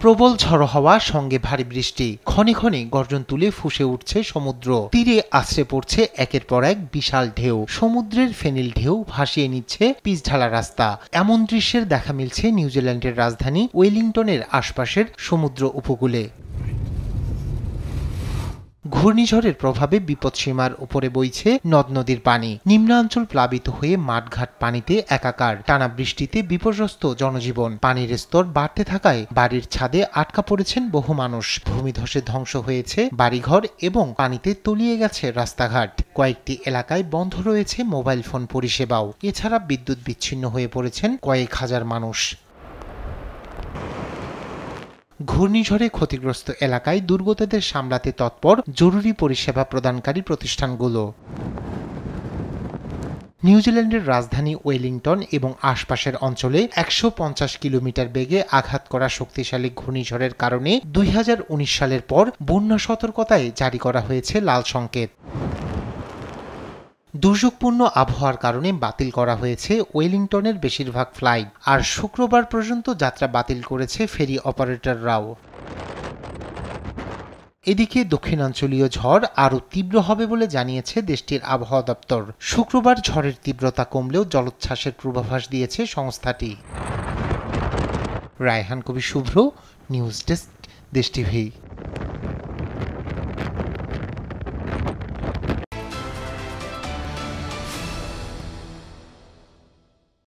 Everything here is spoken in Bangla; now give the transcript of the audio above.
প্রবল ঝড়ো হাওয়া সঙ্গে ভারী বৃষ্টি, ক্ষণে ক্ষণে গর্জন তুলে ফুঁসে উঠছে সমুদ্র। তীরে আছড়ে পড়ছে একের পর এক বিশাল ঢেউ। সমুদ্রের ফেনিল ঢেউ ভাসিয়ে নিচ্ছে পিচঢালা রাস্তা। এমন দৃশ্যের দেখা মিলছে নিউজিল্যান্ডের রাজধানী ওয়েলিংটনের আশপাশের সমুদ্র উপকূলে। ঘূর্ণিঝড়ের প্রভাবে বিপদসীমার উপরে বইছে নদ নদীর পানি। নিম্নাঞ্চল প্লাবিত হয়ে মাঠঘাট পানিতে একাকার। টানা বৃষ্টিতে বিপর্যস্ত জনজীবন। পানির স্তর বাড়তে থাকায় বাড়ির ছাদে আটকা পড়েছেন বহু মানুষ। ভূমিধসে ধ্বংস হয়েছে বাড়িঘর এবং পানিতে তলিয়ে গেছে রাস্তাঘাট। কয়েকটি এলাকায় বন্ধ রয়েছে মোবাইল ফোন পরিষেবাও। এছাড়া বিদ্যুৎ বিচ্ছিন্ন হয়ে পড়েছেন কয়েক হাজার মানুষ। ঘূর্ণিঝড়ে ক্ষতিগ্রস্ত এলাকায় দুর্গতদের সামলাতে তৎপর জরুরি পরিষেবা প্রদানকারী প্রতিষ্ঠানগুলো। নিউজিল্যান্ডের রাজধানী ওয়েলিংটন এবং আশপাশের অঞ্চলে ১৫০ কিলোমিটার বেগে আঘাত করা শক্তিশালী ঘূর্ণিঝড়ের কারণে ২০১৯ সালের পর বন্যা সতর্কতায় জারি করা হয়েছে লাল সংকেত। দুর্যোগপূর্ণ আবহাওয়ার কারণে বাতিল করা হয়েছে ওয়েলিংটনের বেশিরভাগ ফ্লাইট, আর শুক্রবার পর্যন্ত যাত্রা বাতিল করেছে ফেরি অপারেটররাও। এদিকে দক্ষিণাঞ্চলীয় ঝড় আরও তীব্র হবে বলে জানিয়েছে দেশটির আবহাওয়া দপ্তর। শুক্রবার ঝড়ের তীব্রতা কমলেও জলোচ্ছ্বাসের পূর্বাভাস দিয়েছে সংস্থাটি। রায়হান কবির শুভ্র, নিউজ ডেস্ক, দেশ টিভি।